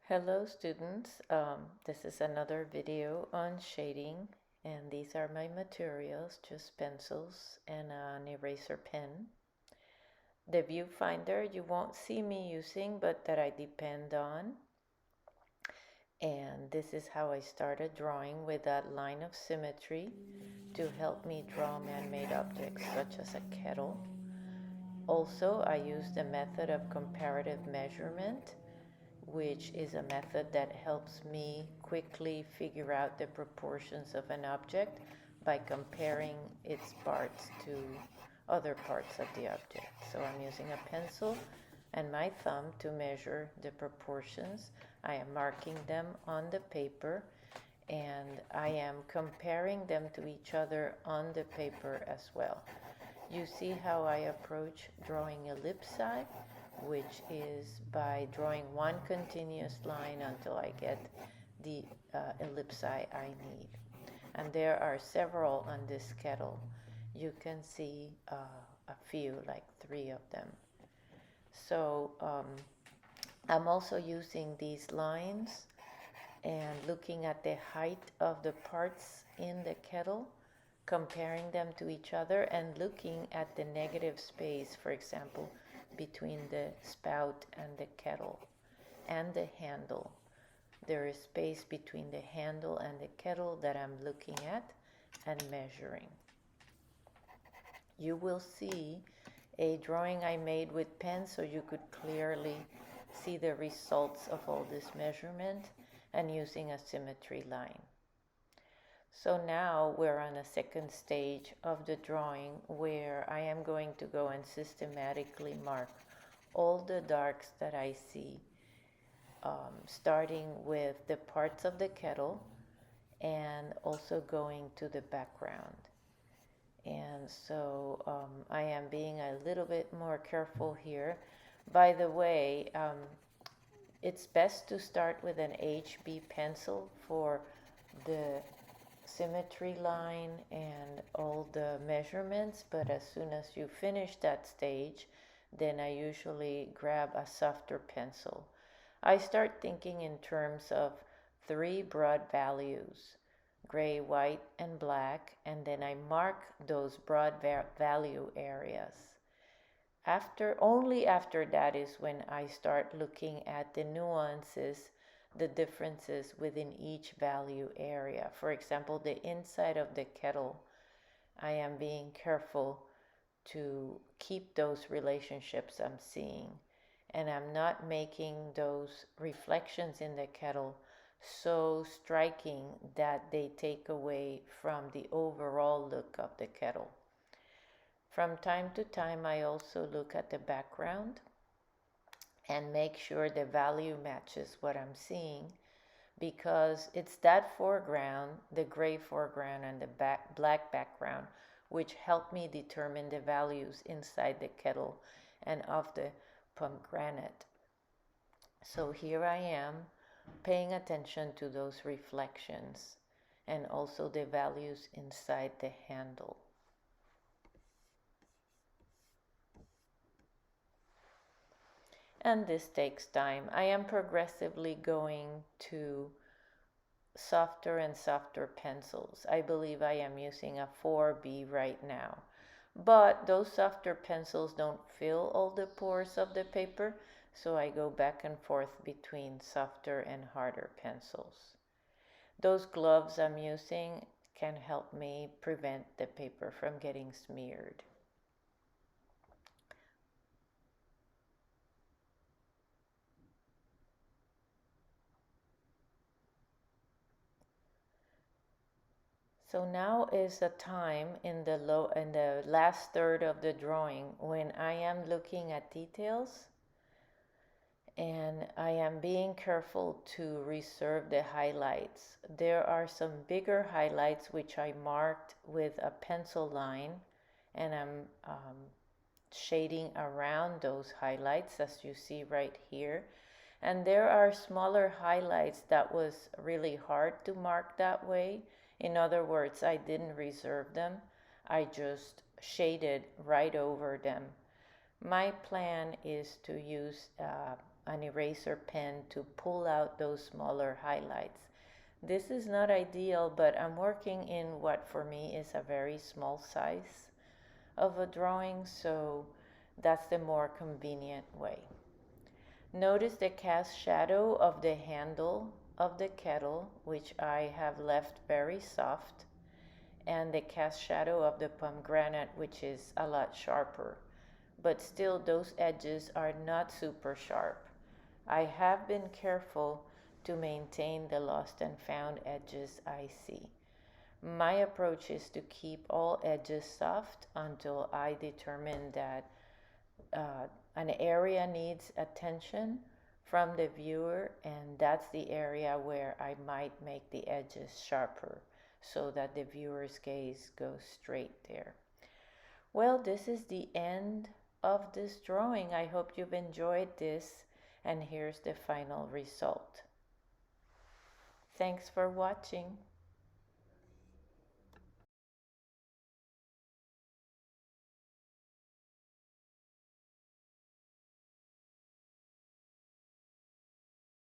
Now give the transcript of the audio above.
Hello students, this is another video on shading, and these are my materials, just pencils and an eraser pen. The viewfinder you won't see me using, but that I depend on. And this is how I started drawing, with that line of symmetry to help me draw man-made objects such as a kettle. Also, I use the method of comparative measurement, which is a method that helps me quickly figure out the proportions of an object by comparing its parts to other parts of the object. So I'm using a pencil and my thumb to measure the proportions. I am marking them on the paper and I am comparing them to each other on the paper as well. You see how I approach drawing ellipsi, which is by drawing one continuous line until I get the ellipsi I need. And there are several on this kettle. You can see a few, like 3 of them. So I'm also using these lines and looking at the height of the parts in the kettle, comparing them to each other and looking at the negative space, for example, between the spout and the kettle and the handle. There is space between the handle and the kettle that I'm looking at and measuring. You will see a drawing I made with pen so you could clearly see the results of all this measurement and using a symmetry line. So now we're on a second stage of the drawing where I am going to go and systematically mark all the darks that I see, starting with the parts of the kettle and also going to the background. And so I am being a little bit more careful here. By the way, it's best to start with an HB pencil for the symmetry line and all the measurements, but as soon as you finish that stage, then I usually grab a softer pencil. I start thinking in terms of 3 broad values: gray, white, and black, and then I mark those broad value areas. Only after that is when I start looking at the nuances, the differences within each value area. For example, the inside of the kettle, I am being careful to keep those relationships I'm seeing, and I'm not making those reflections in the kettle so striking that they take away from the overall look of the kettle. From time to time, I also look at the background and make sure the value matches what I'm seeing, because it's that foreground, the gray foreground and the black background, which help me determine the values inside the kettle and of the pomegranate. So here I am paying attention to those reflections and also the values inside the handle. And this takes time. I am progressively going to softer and softer pencils. I believe I am using a 4B right now. But those softer pencils don't fill all the pores of the paper, so I go back and forth between softer and harder pencils. Those gloves I'm using can help me prevent the paper from getting smeared. So now is a time in the last third of the drawing when I am looking at details and I am being careful to reserve the highlights. There are some bigger highlights which I marked with a pencil line, and I'm shading around those highlights, as you see right here. And there are smaller highlights that was really hard to mark that way. In other words, I didn't reserve them. I just shaded right over them. My plan is to use an eraser pen to pull out those smaller highlights. This is not ideal, but I'm working in what for me is a very small size of a drawing, so that's the more convenient way. Notice the cast shadow of the handle of the kettle, which I have left very soft, and the cast shadow of the pomegranate, which is a lot sharper. But still, those edges are not super sharp. I have been careful to maintain the lost and found edges I see. My approach is to keep all edges soft until I determine that an area needs attention from the viewer, and that's the area where I might make the edges sharper so that the viewer's gaze goes straight there. Well, this is the end of this drawing. I hope you've enjoyed this, and here's the final result. Thanks for watching.